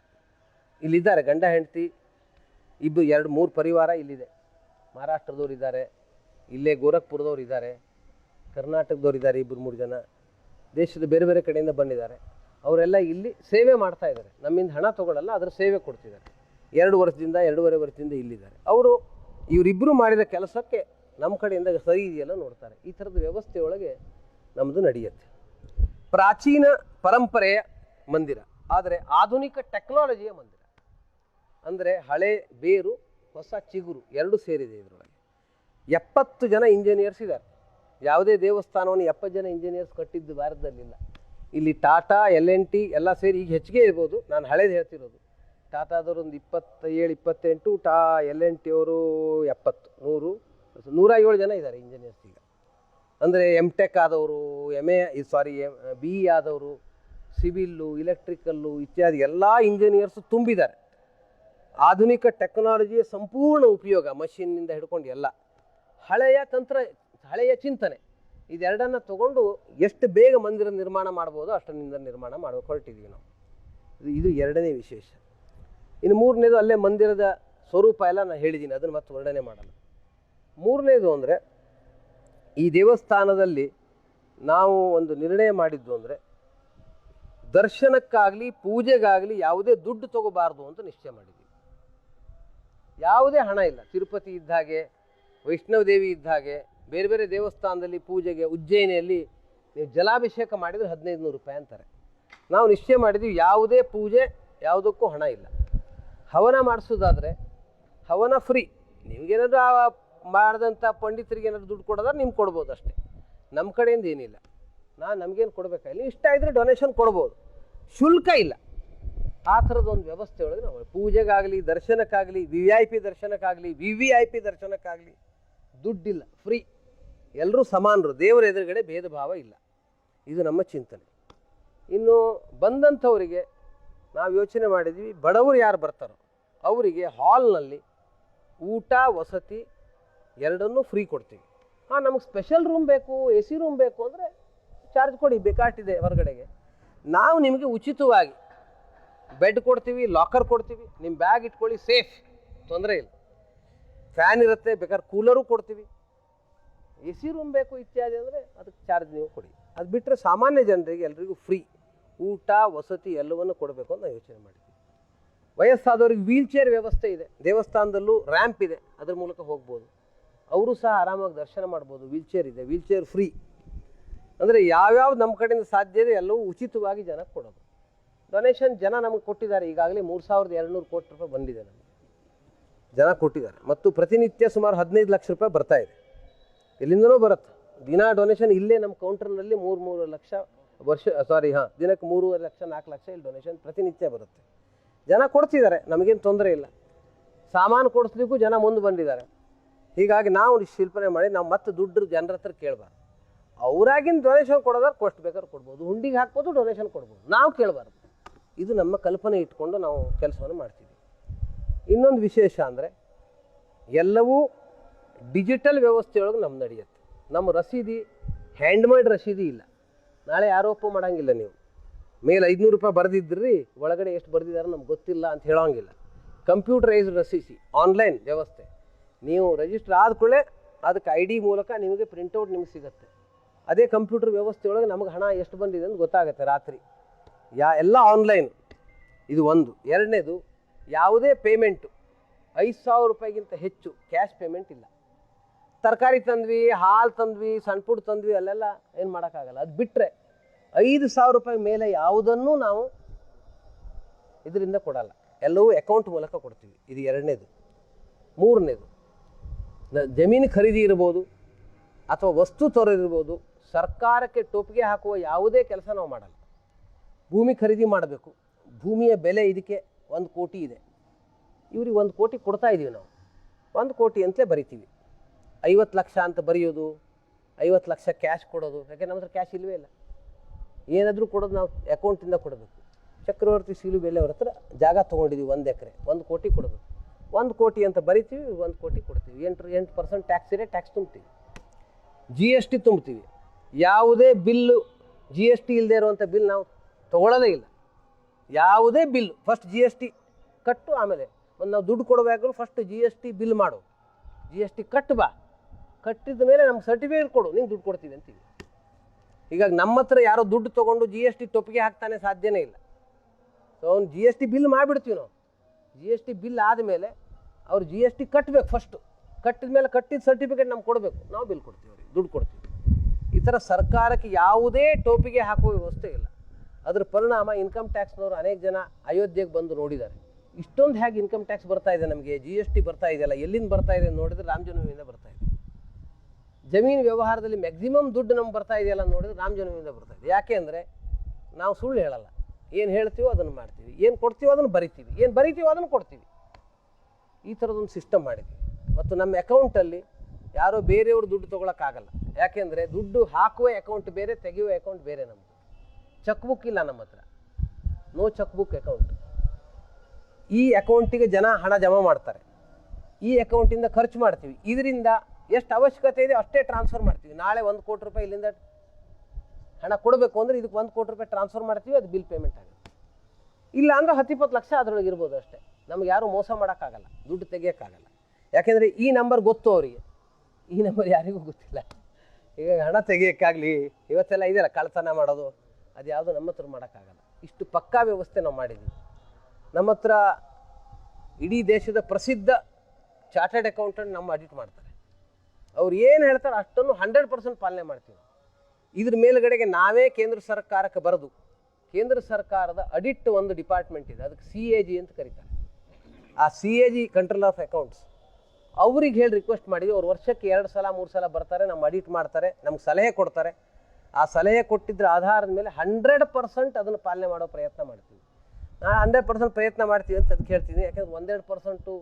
ಇಲ್ಲಿದ್ದಾರೆ ಗಂಡ ಹೆಂಡತಿ 2-3 ಪರಿವಾರ ಇಲ್ಲಿದೆ. ಮಹಾರಾಷ್ಟ್ರದವ್ರು ಇದ್ದಾರೆ, ಇಲ್ಲೇ ಗೋರಖ್ಪುರದವ್ರು ಇದ್ದಾರೆ, ಕರ್ನಾಟಕದವ್ರು ಇದ್ದಾರೆ 2-3 ಜನ, ದೇಶದ ಬೇರೆ ಬೇರೆ ಕಡೆಯಿಂದ ಬಂದಿದ್ದಾರೆ. ಅವರೆಲ್ಲ ಇಲ್ಲಿ ಸೇವೆ ಮಾಡ್ತಾ ಇದ್ದಾರೆ, ನಮ್ಮಿಂದ ಹಣ ತೊಗೊಳ್ಳಲ್ಲ, ಅದರ ಸೇವೆ ಕೊಡ್ತಿದ್ದಾರೆ. 2-2.5 ವರ್ಷದಿಂದ ಇಲ್ಲಿದ್ದಾರೆ. ಇವರಿಬ್ಬರು ಮಾಡಿದ ಕೆಲಸಕ್ಕೆ ನಮ್ಮ ಕಡೆಯಿಂದ ಸರಿ ಇದೆಯಲ್ಲ ನೋಡ್ತಾರೆ. ಈ ಥರದ ವ್ಯವಸ್ಥೆಯೊಳಗೆ ನಮ್ಮದು ನಡೆಯುತ್ತೆ. ಪ್ರಾಚೀನ ಪರಂಪರೆಯ ಮಂದಿರ, ಆದರೆ ಆಧುನಿಕ ಟೆಕ್ನಾಲಜಿಯ ಮಂದಿರ. ಅಂದರೆ ಹಳೆ ಬೇರು ಹೊಸ ಚಿಗುರು ಎರಡೂ ಸೇರಿದೆ ಇದರೊಳಗೆ. 70 ಜನ ಇಂಜಿನಿಯರ್ಸ್ ಇದ್ದಾರೆ. ಯಾವುದೇ ದೇವಸ್ಥಾನವನ್ನು 70 ಜನ ಇಂಜಿನಿಯರ್ಸ್ ಕಟ್ಟಿದ್ದು ಭಾರತದಲ್ಲಿಲ್ಲ. ಇಲ್ಲಿ ಟಾಟಾ L&T ಎಲ್ಲ ಸೇರಿ ಈಗ ಹೆಚ್ಚಿಗೆ ಇರ್ಬೋದು, ನಾನು ಹಳೇದು ಹೇಳ್ತಿರೋದು. ಟಾಟಾದವರು ಒಂದು 27-28, L&T ಅವರು 70, 107 ಜನ ಇದ್ದಾರೆ ಇಂಜಿನಿಯರ್ಸ್ ಈಗ. ಅಂದರೆ M.Tech ಆದವರು, BE ಆದವರು, ಸಿವಿಲ್ಲು, ಇಲೆಕ್ಟ್ರಿಕಲ್ಲು ಇತ್ಯಾದಿ ಎಲ್ಲ ಇಂಜಿನಿಯರ್ಸು ತುಂಬಿದ್ದಾರೆ. ಆಧುನಿಕ ಟೆಕ್ನಾಲಜಿಯ ಸಂಪೂರ್ಣ ಉಪಯೋಗ, ಮಷಿನ್ನಿಂದ ಹಿಡ್ಕೊಂಡು ಎಲ್ಲ. ಹಳೆಯ ಚಿಂತನೆ ಇದೆರಡನ್ನು ತಗೊಂಡು ಎಷ್ಟು ಬೇಗ ಮಂದಿರ ನಿರ್ಮಾಣ ಮಾಡ್ಬೋದು ಅಷ್ಟರಿಂದ ನಿರ್ಮಾಣ ಮಾಡಬೇಕು ಹೊರಟಿದ್ದೀವಿ ನಾವು. ಇದು 2ನೇ ವಿಶೇಷ. ಇನ್ನು 3ನೇದು ಅಲ್ಲೇ ಮಂದಿರದ ಸ್ವರೂಪ ಎಲ್ಲ ನಾನು ಹೇಳಿದ್ದೀನಿ, ಅದನ್ನು ಮತ್ತೆ ವರ್ಣನೆ ಮಾಡಲ್ಲ. 3ನೇದು ಅಂದರೆ ಈ ದೇವಸ್ಥಾನದಲ್ಲಿ ನಾವು ಒಂದು ನಿರ್ಣಯ ಮಾಡಿದ್ದು ಅಂದರೆ ದರ್ಶನಕ್ಕಾಗಲಿ ಪೂಜೆಗಾಗಲಿ ಯಾವುದೇ ದುಡ್ಡು ತಗೋಬಾರ್ದು ಅಂತ ನಿಶ್ಚಯ ಮಾಡಿದ್ದೀವಿ. ಯಾವುದೇ ಹಣ ಇಲ್ಲ. ತಿರುಪತಿ ಇದ್ದ ಹಾಗೆ, ವೈಷ್ಣವ ದೇವಿ ಇದ್ದ ಹಾಗೆ, ಬೇರೆ ಬೇರೆ ದೇವಸ್ಥಾನದಲ್ಲಿ ಪೂಜೆಗೆ ಉಜ್ಜಯಿನಿಯಲ್ಲಿ ನೀವು ಜಲಾಭಿಷೇಕ ಮಾಡಿದರೆ 1500 ರೂಪಾಯಿ ಅಂತಾರೆ. ನಾವು ನಿಶ್ಚಯ ಮಾಡಿದ್ದೀವಿ ಯಾವುದೇ ಪೂಜೆ ಯಾವುದಕ್ಕೂ ಹಣ ಇಲ್ಲ. ಹವನ ಮಾಡಿಸೋದಾದರೆ ಹವನ ಫ್ರೀ. ನಿಮಗೇನಾದರೂ ಮಾಡಿದಂಥ ಪಂಡಿತರಿಗೆ ಏನಾದರೂ ದುಡ್ಡು ಕೊಡೋದಾದ್ರೆ ನಿಮ್ಗೆ ಕೊಡ್ಬೋದು ಅಷ್ಟೇ, ನಮ್ಮ ಕಡೆಯಿಂದ ಏನಿಲ್ಲ. ನಮಗೇನು ಕೊಡಬೇಕಾಗಿಲ್ಲ, ಇಷ್ಟ ಇದ್ದರೆ ಡೊನೇಷನ್ ಕೊಡ್ಬೋದು, ಶುಲ್ಕ ಇಲ್ಲ. ಆ ಥರದೊಂದು ವ್ಯವಸ್ಥೆ ಒಳಗೆ ನಾವು ಪೂಜೆಗಾಗಲಿ ದರ್ಶನಕ್ಕಾಗಲಿ VIP ದರ್ಶನಕ್ಕಾಗಲಿ VVIP ದರ್ಶನಕ್ಕಾಗಲಿ ದುಡ್ಡಿಲ್ಲ, ಫ್ರೀ. ಎಲ್ಲರೂ ಸಮಾನರು, ದೇವರ ಎದುರುಗಡೆ ಭೇದ ಭಾವ ಇಲ್ಲ. ಇದು ನಮ್ಮ ಚಿಂತನೆ. ಇನ್ನು ಬಂದಂಥವರಿಗೆ ನಾವು ಯೋಚನೆ ಮಾಡಿದ್ವಿ, ಬಡವರು ಯಾರು ಬರ್ತಾರೋ ಅವರಿಗೆ ಹಾಲ್ನಲ್ಲಿ ಊಟ ವಸತಿ ಎರಡನ್ನೂ ಫ್ರೀ ಕೊಡ್ತೀವಿ. ನಮಗೆ ಸ್ಪೆಷಲ್ ರೂಮ್ ಬೇಕು, AC ರೂಮ್ ಬೇಕು ಅಂದರೆ ಚಾರ್ಜ್ ಕೊಡಿ, ಬೇಕಾಟಿದೆ ಹೊರಗಡೆಗೆ. ನಾವು ನಿಮಗೆ ಉಚಿತವಾಗಿ ಬೆಡ್ ಕೊಡ್ತೀವಿ, ಲಾಕರ್ ಕೊಡ್ತೀವಿ, ನಿಮ್ಮ ಬ್ಯಾಗ್ ಇಟ್ಕೊಳ್ಳಿ, ಸೇಫ್, ತೊಂದರೆ ಇಲ್ಲ. ಫ್ಯಾನ್ ಇರುತ್ತೆ, ಬೇಕಾದ್ರೆ ಕೂಲರು ಕೊಡ್ತೀವಿ. AC ರೂಮ್ ಬೇಕು ಇತ್ಯಾದಿ ಅಂದರೆ ಅದಕ್ಕೆ ಚಾರ್ಜ್ ನೀವು ಕೊಡಿ. ಅದು ಬಿಟ್ಟರೆ ಸಾಮಾನ್ಯ ಜನರಿಗೆ ಎಲ್ರಿಗೂ ಫ್ರೀ ಊಟ ವಸತಿ ಎಲ್ಲವನ್ನು ಕೊಡಬೇಕು ಅಂತ ಯೋಚನೆ ಮಾಡಿದ್ವಿ. ವಯಸ್ಸಾದವ್ರಿಗೆ ವೀಲ್ಚೇರ್ ವ್ಯವಸ್ಥೆ ಇದೆ, ದೇವಸ್ಥಾನದಲ್ಲೂ ರ್ಯಾಂಪ್ ಇದೆ, ಅದ್ರ ಮೂಲಕ ಹೋಗ್ಬೋದು. ಅವರು ಸಹ ಆರಾಮಾಗಿ ದರ್ಶನ ಮಾಡ್ಬೋದು. ವೀಲ್ಚೇರ್ ಇದೆ, ವೀಲ್ಚೇರ್ ಫ್ರೀ. ಅಂದರೆ ಯಾವ್ಯಾವ್ದು ನಮ್ಮ ಕಡೆಯಿಂದ ಸಾಧ್ಯ ಇದೆ ಎಲ್ಲವೂ ಉಚಿತವಾಗಿ ಜನಕ್ಕೆ ಕೊಡೋದು. ಡೊನೇಷನ್ ಜನ ನಮಗೆ ಕೊಟ್ಟಿದ್ದಾರೆ, ಈಗಾಗಲೇ 3200 ಕೋಟಿ ರೂಪಾಯಿ ಬಂದಿದೆ, ನಮಗೆ ಜನ ಕೊಟ್ಟಿದ್ದಾರೆ. ಮತ್ತು ಪ್ರತಿನಿತ್ಯ ಸುಮಾರು 15 ಲಕ್ಷ ರೂಪಾಯಿ ಬರ್ತಾ ಇದೆ, ಎಲ್ಲಿಂದನೂ ಬರುತ್ತೆ. ದಿನ ಡೊನೇಷನ್ ಇಲ್ಲೇ ನಮ್ಮ ಕೌಂಟರ್ನಲ್ಲಿ 3 ಲಕ್ಷ ದಿನಕ್ಕೆ 3.5 ಲಕ್ಷ 4 ಲಕ್ಷ ಇಲ್ಲಿ ಡೊನೇಷನ್ ಪ್ರತಿನಿತ್ಯ ಬರುತ್ತೆ. ಜನ ಕೊಡ್ತಿದ್ದಾರೆ, ನಮಗೇನು ತೊಂದರೆ ಇಲ್ಲ. ಸಾಮಾನು ಕೊಡಿಸ್ಲಿಕ್ಕೂ ಜನ ಮುಂದೆ ಬಂದಿದ್ದಾರೆ. ಹೀಗಾಗಿ ನಾವು ಶಿಲ್ಪನೆ ಮಾಡಿ ನಾವು ಮತ್ತೆ ದುಡ್ಡು ಜನರ ಹತ್ರ ಕೇಳಬಾರ್ದು. ಅವರಾಗಿನ ಡೊನೇಷನ್ ಕೊಡೋದಾದ್ರೆ ಕೊಷ್ಟು ಬೇಕಾದ್ರೆ ಕೊಡ್ಬೋದು, ಹುಂಡಿಗೆ ಹಾಕ್ಬೋದು, ಡೊನೇಷನ್ ಕೊಡ್ಬೋದು, ನಾವು ಕೇಳಬಾರ್ದು. ಇದು ನಮ್ಮ ಕಲ್ಪನೆ ಇಟ್ಕೊಂಡು ನಾವು ಕೆಲಸವನ್ನು ಮಾಡ್ತೀವಿ. ಇನ್ನೊಂದು ವಿಶೇಷ ಅಂದರೆ ಎಲ್ಲವೂ ಡಿಜಿಟಲ್ ವ್ಯವಸ್ಥೆಯೊಳಗೆ ನಮ್ಮ ನಡೆಯುತ್ತೆ. ನಮ್ಮ ರಸೀದಿ ಹ್ಯಾಂಡ್ಮೇಡ್ ರಸೀದಿ ಇಲ್ಲ. ನಾಳೆ ಆರೋಪ ಮಾಡೋಂಗಿಲ್ಲ. ನೀವು ಮೇಲೆ 500 ರೂಪಾಯಿ ಬರೆದಿದ್ರಿ, ಒಳಗಡೆ ಎಷ್ಟು ಬರೆದಿದ್ದಾರೆ ನಮ್ಗೆ ಗೊತ್ತಿಲ್ಲ ಅಂತ ಹೇಳೋಂಗಿಲ್ಲ. ಕಂಪ್ಯೂಟರೈಸ್ಡ್ ರಸೀದಿ, ಆನ್ಲೈನ್ ವ್ಯವಸ್ಥೆ. ನೀವು ರಿಜಿಸ್ಟರ್ ಆದ ಕೂಡಲೇ ಅದಕ್ಕೆ ID ಮೂಲಕ ನಿಮಗೆ ಪ್ರಿಂಟೌಟ್ ನಿಮಗೆ ಸಿಗುತ್ತೆ. ಅದೇ ಕಂಪ್ಯೂಟರ್ ವ್ಯವಸ್ಥೆಯೊಳಗೆ ನಮಗೆ ಹಣ ಎಷ್ಟು ಬಂದಿದೆ ಅಂತ ಗೊತ್ತಾಗುತ್ತೆ ರಾತ್ರಿ. ಎಲ್ಲ ಆನ್ಲೈನ್. ಇದು ಒಂದು. ಎರಡನೇದು, ಯಾವುದೇ ಪೇಮೆಂಟು 5,000 ರೂಪಾಯಿಗಿಂತ ಹೆಚ್ಚು ಕ್ಯಾಶ್ ಪೇಮೆಂಟ್ ಇಲ್ಲ. ತರಕಾರಿ ತಂದ್ವಿ, ಹಾಲು ತಂದ್ವಿ, ಸಣ್ಣ ಪುಟ್ಟ ತಂದ್ವಿ, ಅಲ್ಲೆಲ್ಲ ಏನು ಮಾಡೋಕ್ಕಾಗಲ್ಲ. ಅದು ಬಿಟ್ಟರೆ 5,000 ರೂಪಾಯಿ ಮೇಲೆ ಯಾವುದನ್ನೂ ನಾವು ಇದರಿಂದ ಕೊಡಲ್ಲ. ಎಲ್ಲವೂ ಅಕೌಂಟ್ ಮೂಲಕ ಕೊಡ್ತೀವಿ. ಇದು ಎರಡನೇದು. ಮೂರನೇದು, ಜಮೀನು ಖರೀದಿ ಇರ್ಬೋದು ಅಥವಾ ವಸ್ತು ತೊರೆದಿರ್ಬೋದು, ಸರ್ಕಾರಕ್ಕೆ ಟೊಪ್ಪಿಗೆ ಹಾಕುವ ಯಾವುದೇ ಕೆಲಸ ನಾವು ಮಾಡಲ್ಲ. ಭೂಮಿ ಖರೀದಿ ಮಾಡಬೇಕು, ಭೂಮಿಯ ಬೆಲೆ ಇದಕ್ಕೆ 1 ಕೋಟಿ ಇದೆ, ಇವ್ರಿಗೆ 1 ಕೋಟಿ ಕೊಡ್ತಾ ಇದ್ದೀವಿ ನಾವು, 1 ಕೋಟಿ ಅಂತಲೇ ಬರಿತೀವಿ. 50 ಲಕ್ಷ ಅಂತ ಬರೆಯೋದು, 50 ಲಕ್ಷ ಕ್ಯಾಶ್ ಕೊಡೋದು. ಯಾಕೆ ನಮ್ಮ ಹತ್ರ ಕ್ಯಾಶ್ ಇಲ್ಲವೇ ಇಲ್ಲ. ಏನಾದರೂ ಕೊಡೋದು ನಾವು ಅಕೌಂಟಿಂದ ಕೊಡಬೇಕು. ಚಕ್ರವರ್ತಿ ಸೀಲುಬೆಲೆ ಅವ್ರ ಹತ್ರ ಜಾಗ ತೊಗೊಂಡಿದ್ದೀವಿ 1 ಎಕರೆ, 1 ಕೋಟಿ ಕೊಡಬೇಕು. 1 ಕೋಟಿ ಅಂತ ಬರಿತೀವಿ, 1 ಕೋಟಿ ಕೊಡ್ತೀವಿ. 8% ಟ್ಯಾಕ್ಸ್ ಇದೆ, ಟ್ಯಾಕ್ಸ್ ತುಂಬ್ತೀವಿ. GST ತುಂಬ್ತೀವಿ. ಯಾವುದೇ ಬಿಲ್ಲು GST ಇಲ್ಲದೆ ಇರುವಂಥ ಬಿಲ್ ನಾವು ತೊಗೊಳ್ಳೋದೇ ಇಲ್ಲ. ಯಾವುದೇ ಬಿಲ್ ಫಸ್ಟ್ GST ಕಟ್ಟು, ಆಮೇಲೆ ಒಂದು ನಾವು ದುಡ್ಡು ಕೊಡಬೇಕಾದ್ರೂ ಫಸ್ಟ್ GST ಬಿಲ್ ಮಾಡು, GST ಕಟ್ಟು ಬಾ, ಕಟ್ಟಿದ ಮೇಲೆ ನಮ್ಗೆ ಸರ್ಟಿಫಿಕೇಟ್ ಕೊಡು, ನಿಂಗೆ ದುಡ್ಡು ಕೊಡ್ತೀವಿ ಅಂತೀವಿ. ಹೀಗಾಗಿ ನಮ್ಮ ಹತ್ರ ಯಾರೋ ದುಡ್ಡು ತೊಗೊಂಡು GST ಟೊಪ್ಪಿಗೆ ಹಾಕ್ತಾನೆ ಸಾಧ್ಯನೇ ಇಲ್ಲ. ಸೊ ಅವ್ನು GST ಬಿಲ್ ಮಾಡಿಬಿಡ್ತೀವಿ ನಾವು. GST ಬಿಲ್ ಆದಮೇಲೆ ಅವ್ರು GST ಕಟ್ಟಬೇಕು. ಫಸ್ಟು ಕಟ್ಟಿದ ಮೇಲೆ ಕಟ್ಟಿದ ಸರ್ಟಿಫಿಕೇಟ್ ನಮ್ಗೆ ಕೊಡಬೇಕು, ನಾವು ಬಿಲ್ ಕೊಡ್ತೀವಿ, ಅವ್ರಿಗೆ ದುಡ್ಡು ಕೊಡ್ತೀವಿ. ಈ ಥರ ಸರ್ಕಾರಕ್ಕೆ ಯಾವುದೇ ಟೋಪಿಗೆ ಹಾಕುವ ವ್ಯವಸ್ಥೆ ಇಲ್ಲ. ಅದರ ಪರಿಣಾಮ ಇನ್ಕಮ್ ಟ್ಯಾಕ್ಸ್ನವರು ಅನೇಕ ಜನ ಅಯೋಧ್ಯೆಗೆ ಬಂದು ನೋಡಿದ್ದಾರೆ. ಇಷ್ಟೊಂದು ಹೇಗೆ ಇನ್ಕಮ್ ಟ್ಯಾಕ್ಸ್ ಬರ್ತಾ ಇದೆ, ನಮಗೆ GST ಬರ್ತಾ ಇದೆಯಲ್ಲ, ಎಲ್ಲಿಂದ ಬರ್ತಾ ಇದೆ ನೋಡಿದ್ರೆ ರಾಮಜನ್ಮಭೂಮಿಯಿಂದ ಬರ್ತಾ ಇದೆ. ಜಮೀನು ವ್ಯವಹಾರದಲ್ಲಿ ಮ್ಯಾಕ್ಸಿಮಮ್ ದುಡ್ಡು ನಮ್ಗೆ ಬರ್ತಾ ಇದೆಯಲ್ಲ ನೋಡಿದ್ರೆ ರಾಮಜನ್ಮಭೂಮಿಯಿಂದ ಬರ್ತಾ ಇದೆ. ಯಾಕೆ ಅಂದರೆ ನಾವು ಸುಳ್ಳು ಹೇಳಲ್ಲ. ಏನು ಹೇಳ್ತೀವೋ ಅದನ್ನು ಮಾಡ್ತೀವಿ, ಏನು ಕೊಡ್ತೀವೋ ಅದನ್ನು ಬರಿತೀವಿ, ಏನು ಬರಿತೀವೋ ಅದನ್ನು ಕೊಡ್ತೀವಿ. ಈ ಥರದೊಂದು ಸಿಸ್ಟಮ್ ಮಾಡಿದ್ವಿ. ಮತ್ತು ನಮ್ಮ ಅಕೌಂಟಲ್ಲಿ ಯಾರೋ ಬೇರೆಯವರು ದುಡ್ಡು ತೊಗೊಳಕ್ಕಾಗಲ್ಲ. ಯಾಕೆಂದರೆ ದುಡ್ಡು ಹಾಕುವ ಅಕೌಂಟ್ ಬೇರೆ, ತೆಗೆಯುವ ಅಕೌಂಟ್ ಬೇರೆ. ನಮ್ಮದು ಚೆಕ್ ಬುಕ್ ಇಲ್ಲ ನಮ್ಮ ಹತ್ರ, ನೋ ಚೆಕ್ ಬುಕ್ ಅಕೌಂಟ್. ಈ ಅಕೌಂಟಿಗೆ ಜನ ಹಣ ಜಮಾ ಮಾಡ್ತಾರೆ, ಈ ಅಕೌಂಟಿಂದ ಖರ್ಚು ಮಾಡ್ತೀವಿ. ಇದರಿಂದ ಎಷ್ಟು ಅವಶ್ಯಕತೆ ಇದೆ ಅಷ್ಟೇ ಟ್ರಾನ್ಸ್ಫರ್ ಮಾಡ್ತೀವಿ. ನಾಳೆ 1 ಕೋಟಿ ರೂಪಾಯಿ ಇಲ್ಲಿಂದ ಹಣ ಕೊಡಬೇಕು ಅಂದರೆ ಇದಕ್ಕೆ 1 ಕೋಟಿ ರೂಪಾಯಿ ಟ್ರಾನ್ಸ್ಫರ್ ಮಾಡ್ತೀವಿ, ಅದು ಬಿಲ್ ಪೇಮೆಂಟ್ ಆಗುತ್ತೆ. ಇಲ್ಲ ಅಂದರೆ 10-20 ಲಕ್ಷ ಅದರೊಳಗೆ ಇರ್ಬೋದು ಅಷ್ಟೇ. ನಮ್ಗೆ ಯಾರೂ ಮೋಸ ಮಾಡೋಕ್ಕಾಗಲ್ಲ, ದುಡ್ಡು ತೆಗಿಯೋಕ್ಕಾಗಲ್ಲ. ಯಾಕೆಂದರೆ ಈ ನಂಬರ್ ಗೊತ್ತು ಅವರಿಗೆ, ಈ ನಂಬರ್ ಯಾರಿಗೂ ಗೊತ್ತಿಲ್ಲ. ಈಗ ಹಣ ತೆಗಿಯೋಕ್ಕಾಗಲಿ ಇವತ್ತೆಲ್ಲ ಇದೆಯಲ್ಲ ಕಳ್ತನ ಮಾಡೋದು, ಅದು ಯಾವುದು ನಮ್ಮ ಹತ್ರ ಮಾಡೋಕ್ಕಾಗಲ್ಲ. ಇಷ್ಟು ಪಕ್ಕಾ ವ್ಯವಸ್ಥೆ ನಾವು ಮಾಡಿದ್ದೀವಿ. ನಮ್ಮ ಹತ್ರ ಇಡೀ ದೇಶದ ಪ್ರಸಿದ್ಧ ಚಾರ್ಟರ್ಡ್ ಅಕೌಂಟೆಂಟ್ ನಮ್ಮ ಆಡಿಟ್ ಮಾಡ್ತಾರೆ. ಅವ್ರು ಏನು ಹೇಳ್ತಾರೆ ಅಷ್ಟನ್ನು 100% ಪಾಲನೆ ಮಾಡ್ತೀವಿ. ಇದ್ರ ಮೇಲುಗಡೆಗೆ ನಾವೇ ಕೇಂದ್ರ ಸರ್ಕಾರಕ್ಕೆ ಬರೆದು, ಕೇಂದ್ರ ಸರ್ಕಾರದ ಅಡಿಟ್ ಒಂದು ಡಿಪಾರ್ಟ್ಮೆಂಟ್ ಇದೆ, ಅದಕ್ಕೆ CAG ಅಂತ ಕರೀತಾರೆ. ಆ CAG ಕಂಟ್ರೋಲ್ ಆಫ್ ಅಕೌಂಟ್ಸ್ ಅವ್ರಿಗೆ ಹೇಳಿ ರಿಕ್ವೆಸ್ಟ್ ಮಾಡಿದ್ವಿ. ಅವ್ರು ವರ್ಷಕ್ಕೆ 2 ಸಲ 3 ಸಲ ಬರ್ತಾರೆ, ನಮ್ಮ ಅಡಿಟ್ ಮಾಡ್ತಾರೆ, ನಮ್ಗೆ ಸಲಹೆ ಕೊಡ್ತಾರೆ. ಆ ಸಲಹೆ ಕೊಟ್ಟಿದ್ರ ಆಧಾರದ ಮೇಲೆ 100% ಅದನ್ನು ಪಾಲನೆ ಮಾಡೋ ಪ್ರಯತ್ನ ಮಾಡ್ತೀವಿ. ನಾನು 100% ಪ್ರಯತ್ನ ಮಾಡ್ತೀವಿ ಅಂತ ಅದಕ್ಕೆ ಹೇಳ್ತೀನಿ. ಯಾಕೆಂದ್ರೆ 1-2%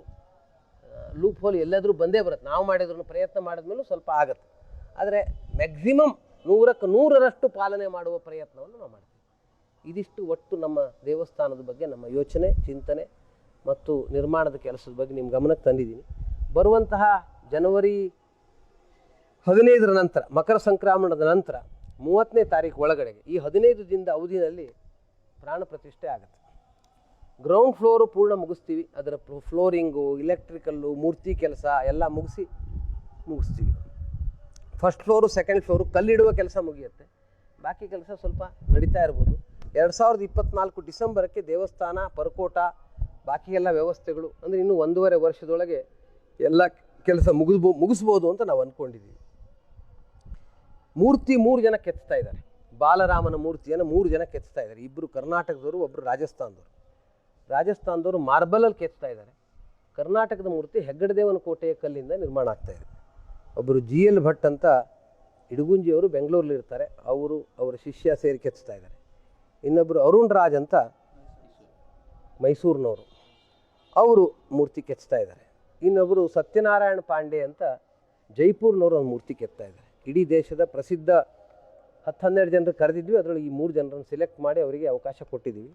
ಲೂಪ್ ಹೋಲ್ ಎಲ್ಲಾದರೂ ಬಂದೇ ಬರುತ್ತೆ. ನಾವು ಮಾಡಿದ್ರು ಪ್ರಯತ್ನ ಮಾಡಿದ್ಮೇಲೂ ಸ್ವಲ್ಪ ಆಗುತ್ತೆ. ಆದರೆ ಮ್ಯಾಕ್ಸಿಮಮ್ 100ಕ್ಕೆ 100ರಷ್ಟು ಪಾಲನೆ ಮಾಡುವ ಪ್ರಯತ್ನವನ್ನು ನಾವು ಮಾಡ್ತೀವಿ. ಇದಿಷ್ಟು ಒಟ್ಟು ನಮ್ಮ ದೇವಸ್ಥಾನದ ಬಗ್ಗೆ ನಮ್ಮ ಯೋಚನೆ, ಚಿಂತನೆ ಮತ್ತು ನಿರ್ಮಾಣದ ಕೆಲಸದ ಬಗ್ಗೆ ನಿಮ್ಮ ಗಮನಕ್ಕೆ ತಂದಿದ್ದೀನಿ. ಬರುವಂತಹ ಜನವರಿ 15ರ ನಂತರ, ಮಕರ ಸಂಕ್ರಮಣದ ನಂತರ 30ನೇ ತಾರೀಕು ಒಳಗಡೆಗೆ ಈ 15 ದಿನದ ಅವಧಿಯಲ್ಲಿ ಪ್ರಾಣ ಪ್ರತಿಷ್ಠೆ ಆಗುತ್ತೆ. ಗ್ರೌಂಡ್ ಫ್ಲೋರು ಪೂರ್ಣ ಮುಗಿಸ್ತೀವಿ. ಅದರ ಫ್ಲೋರಿಂಗು, ಇಲೆಕ್ಟ್ರಿಕಲ್ಲು, ಮೂರ್ತಿ ಕೆಲಸ ಎಲ್ಲ ಮುಗಿಸ್ತೀವಿ. ಫಸ್ಟ್ ಫ್ಲೋರು, ಸೆಕೆಂಡ್ ಫ್ಲೋರು ಕಲ್ಲಿಡುವ ಕೆಲಸ ಮುಗಿಯುತ್ತೆ. ಬಾಕಿ ಕೆಲಸ ಸ್ವಲ್ಪ ನಡೀತಾ ಇರ್ಬೋದು. 2024 ಡಿಸೆಂಬರಕ್ಕೆ ದೇವಸ್ಥಾನ, ಪರಕೋಟ, ಬಾಕಿ ಎಲ್ಲ ವ್ಯವಸ್ಥೆಗಳು ಅಂದರೆ ಇನ್ನೂ 1.5 ವರ್ಷದೊಳಗೆ ಎಲ್ಲ ಕೆಲಸ ಮುಗಿಸ್ಬೋದು ಅಂತ ನಾವು ಅಂದ್ಕೊಂಡಿದ್ದೀವಿ. ಮೂರ್ತಿ 3 ಜನ ಕೆತ್ತಾ ಇದ್ದಾರೆ. ಬಾಲರಾಮನ ಮೂರ್ತಿಯನ್ನು 3 ಜನ ಕೆತ್ತಾ ಇದ್ದಾರೆ. 2 ಕರ್ನಾಟಕದವರು, 1 ರಾಜಸ್ಥಾನದವರು ಮಾರ್ಬಲಲ್ಲಿ ಕೆತ್ತಾ ಇದ್ದಾರೆ. ಕರ್ನಾಟಕದ ಮೂರ್ತಿ ಹೆಗ್ಗಡದೇವನ ಕೋಟೆಯ ಕಲ್ಲಿಂದ ನಿರ್ಮಾಣ ಆಗ್ತಾ ಇದೆ. ಒಬ್ಬರು GL ಭಟ್ ಅಂತ ಇಡಗುಂಜಿಯವರು ಬೆಂಗಳೂರಲ್ಲಿ ಇರ್ತಾರೆ, ಅವರ ಶಿಷ್ಯ ಸೇರಿ ಕೆತ್ತಾ ಇದ್ದಾರೆ. ಇನ್ನೊಬ್ಬರು ಅರುಣ್ ರಾಜ್ ಅಂತ ಮೈಸೂರಿನವರು, ಅವರು ಮೂರ್ತಿ ಕೆತ್ತಾ ಇದ್ದಾರೆ. ಇನ್ನೊಬ್ಬರು ಸತ್ಯನಾರಾಯಣ ಪಾಂಡೆ ಅಂತ ಜೈಪುರ್ನವರು ಒಂದು ಮೂರ್ತಿ ಕೆತ್ತಾ ಇದ್ದಾರೆ. ಇಡೀ ದೇಶದ ಪ್ರಸಿದ್ಧ 10-12 ಜನರು ಕರೆದಿದ್ವಿ. ಅದರೊಳಗೆ ಈ 3 ಜನರನ್ನು ಸೆಲೆಕ್ಟ್ ಮಾಡಿ ಅವರಿಗೆ ಅವಕಾಶ ಕೊಟ್ಟಿದ್ದೀವಿ.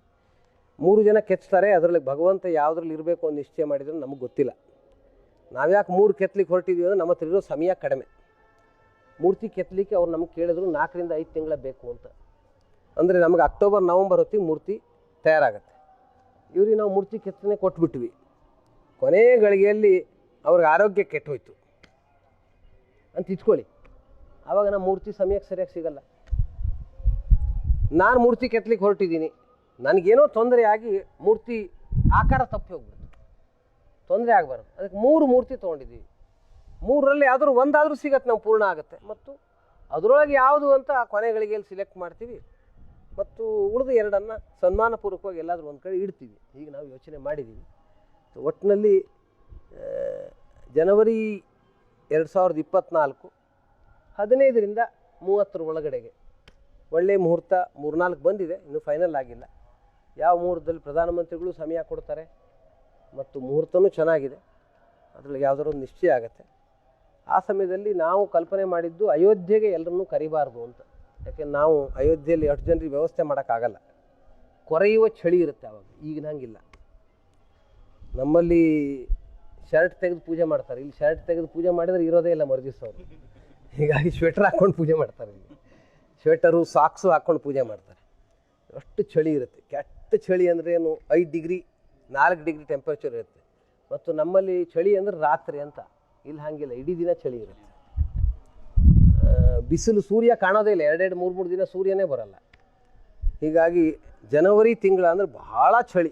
3 ಜನ ಕೆತ್ತಾರೆ, ಅದರಲ್ಲಿ ಭಗವಂತ ಯಾವುದ್ರಲ್ಲಿ ಇರಬೇಕು ಅಂತ ನಿಶ್ಚಯ ಮಾಡಿದ್ರೆ ನಮಗೆ ಗೊತ್ತಿಲ್ಲ. ನಾವ್ಯಾಕೆ 3 ಕೆತ್ತಲಿಕ್ಕೆ ಹೊರಟಿದ್ದೀವಿ ಅಂದರೆ ನಮ್ಮ ಹತ್ರ ಇರೋ ಸಮಯ ಕಡಿಮೆ. ಮೂರ್ತಿ ಕೆತ್ತಲಿಕ್ಕೆ ಅವ್ರು ನಮ್ಗೆ ಕೇಳಿದ್ರು 4 ರಿಂದ 5 ತಿಂಗಳ ಬೇಕು ಅಂತ. ಅಂದರೆ ನಮಗೆ ಅಕ್ಟೋಬರ್ ನವಂಬರ್ ಹೊತ್ತಿಗೆ ಮೂರ್ತಿ ತಯಾರಾಗತ್ತೆ. ಇವ್ರಿಗೆ ನಾವು ಮೂರ್ತಿ ಕೆತ್ತನೆ ಕೊಟ್ಬಿಟ್ವಿ. ಕೊನೆ ಗಳಿಗೆಯಲ್ಲಿ ಅವ್ರಿಗೆ ಆರೋಗ್ಯ ಕೆಟ್ಟೋಯ್ತು ಅಂತ ಇಟ್ಕೊಳ್ಳಿ. ಆವಾಗ ನಮ್ಮ ಮೂರ್ತಿ ಸಮಯಕ್ಕೆ ಸರಿಯಾಗಿ ಸಿಗಲ್ಲ. ನಾನು ಮೂರ್ತಿ ಕೆತ್ತಲಿಕ್ಕೆ ಹೊರಟಿದ್ದೀನಿ, ನನಗೇನೋ ತೊಂದರೆ ಆಗಿ ಮೂರ್ತಿ ಆಕಾರ ತಪ್ಪಿ ಹೋಗ್ಬಿಡ್ತು, ತೊಂದರೆ ಆಗಬಾರ್ದು. ಅದಕ್ಕೆ 3 ಮೂರ್ತಿ ತೊಗೊಂಡಿದ್ದೀವಿ. 3ರಲ್ಲಿ ಯಾವ್ದಾದ್ರು ಒಂದಾದರೂ ಸಿಗತ್ತೆ, ನಾವು ಪೂರ್ಣ ಆಗುತ್ತೆ. ಮತ್ತು ಅದರೊಳಗೆ ಯಾವುದು ಅಂತ ಕೊನೆ ಗಳಿಗೆಯಲ್ಲಿ ಸಿಲೆಕ್ಟ್ ಮಾಡ್ತೀವಿ. ಮತ್ತು ಉಳಿದ 2 ಸನ್ಮಾನಪೂರ್ವಕವಾಗಿ ಎಲ್ಲಾದರೂ ಒಂದು ಕಡೆ ಇಡ್ತೀವಿ. ಈಗ ನಾವು ಯೋಚನೆ ಮಾಡಿದ್ದೀವಿ. ಒಟ್ಟಿನಲ್ಲಿ ಜನವರಿ 2024 15 ರಿಂದ 30 ಒಳಗಡೆಗೆ ಒಳ್ಳೆಯ ಮುಹೂರ್ತ 3-4 ಬಂದಿದೆ, ಇನ್ನೂ ಫೈನಲ್ ಆಗಿಲ್ಲ. ಯಾವ ಮುಹೂರ್ತದಲ್ಲಿ ಪ್ರಧಾನಮಂತ್ರಿಗಳು ಸಮಯ ಕೊಡ್ತಾರೆ ಮತ್ತು ಮುಹೂರ್ತನೂ ಚೆನ್ನಾಗಿದೆ, ಅದರಲ್ಲಿ ಯಾವುದಾದ್ರು ಒಂದು ನಿಶ್ಚಯ ಆಗುತ್ತೆ. ಆ ಸಮಯದಲ್ಲಿ ನಾವು ಕಲ್ಪನೆ ಮಾಡಿದ್ದು ಅಯೋಧ್ಯೆಗೆ ಎಲ್ಲರನ್ನೂ ಕರಿಬಾರ್ದು ಅಂತ. ಯಾಕೆಂದ್ರೆ ನಾವು ಅಯೋಧ್ಯೆಯಲ್ಲಿ 8 ಜನರಿಗೆ ವ್ಯವಸ್ಥೆ ಮಾಡೋಕ್ಕಾಗಲ್ಲ, ಕೊರೆಯುವ ಚಳಿ ಇರುತ್ತೆ ಆವಾಗ. ಈಗ ಹಂಗಿಲ್ಲ. ನಮ್ಮಲ್ಲಿ ಶರ್ಟ್ ತೆಗೆದು ಪೂಜೆ ಮಾಡ್ತಾರೆ, ಇಲ್ಲಿ ಶರ್ಟ್ ತೆಗೆದು ಪೂಜೆ ಮಾಡಿದರೆ ಇರೋದೇ ಇಲ್ಲ ಮರುದಿವ್ಸ ಅವರು. ಹೀಗಾಗಿ ಸ್ವೆಟರ್ ಹಾಕ್ಕೊಂಡು ಪೂಜೆ ಮಾಡ್ತಾರೆ. ಇಲ್ಲಿ ಸ್ವೆಟರು ಸಾಕ್ಸು ಹಾಕ್ಕೊಂಡು ಪೂಜೆ ಮಾಡ್ತಾರೆ. ಅಷ್ಟು ಚಳಿ ಇರುತ್ತೆ. ಕೆಟ್ಟ ಚಳಿ ಅಂದರೆ ಏನು, 5 ಡಿಗ್ರಿ 4 ಡಿಗ್ರಿ ಟೆಂಪರೇಚರ್ ಇರುತ್ತೆ. ಮತ್ತು ನಮ್ಮಲ್ಲಿ ಚಳಿ ಅಂದರೆ ರಾತ್ರಿ ಅಂತ, ಇಲ್ಲಿ ಹಾಗಿಲ್ಲ, ಇಡೀ ದಿನ ಚಳಿ ಇರುತ್ತೆ. ಬಿಸಿಲು ಸೂರ್ಯ ಕಾಣೋದೇ ಇಲ್ಲ, 2-3 ದಿನ ಸೂರ್ಯನೇ ಬರಲ್ಲ. ಹೀಗಾಗಿ ಜನವರಿ ತಿಂಗಳ ಅಂದರೆ ಬಹಳ ಚಳಿ.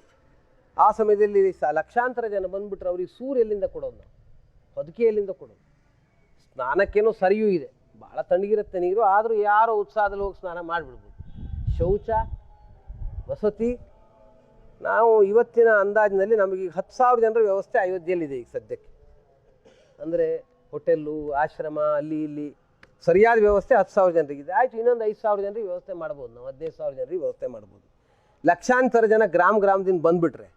ಆ ಸಮಯದಲ್ಲಿ ಲಕ್ಷಾಂತರ ಜನ ಬಂದುಬಿಟ್ರೆ ಅವ್ರಿಗೆ ಸೂರ್ಯ ಎಲ್ಲಿಂದ ಕೊಡೋದು, ನಾವು ಹೊದಿಕೆ ಎಲ್ಲಿಂದ ಕೊಡೋದು? ಸ್ನಾನಕ್ಕೇನೋ ಸರಿಯೂ ಇದೆ, ಭಾಳ ತಣ್ಣಗಿರುತ್ತೆ ನೀರು, ಆದರೂ ಯಾರೋ ಉತ್ಸಾಹದಲ್ಲಿ ಹೋಗಿ ಸ್ನಾನ ಮಾಡಿಬಿಡ್ಬೋದು. ಶೌಚ, ವಸತಿ, ನಾವು ಇವತ್ತಿನ ಅಂದಾಜಿನಲ್ಲಿ ನಮಗೆ 10,000 ಜನರ ವ್ಯವಸ್ಥೆ ಅಯೋಧ್ಯೆಯಲ್ಲಿದೆ ಈಗ ಸದ್ಯಕ್ಕೆ. ಅಂದರೆ ಹೋಟೆಲ್ಲು, ಆಶ್ರಮ, ಅಲ್ಲಿ ಇಲ್ಲಿ ಸರಿಯಾದ ವ್ಯವಸ್ಥೆ 10,000 ಜನರಿಗಿದೆ. ಆಯಿತು, ಇನ್ನೊಂದು 5,000 ಜನರಿಗೆ ವ್ಯವಸ್ಥೆ ಮಾಡ್ಬೋದು, ನಾವು 15,000 ಜನರಿಗೆ ವ್ಯವಸ್ಥೆ ಮಾಡ್ಬೋದು. ಲಕ್ಷಾಂತರ ಜನ ಗ್ರಾಮದಿಂದ ಬಂದುಬಿಟ್ರೆ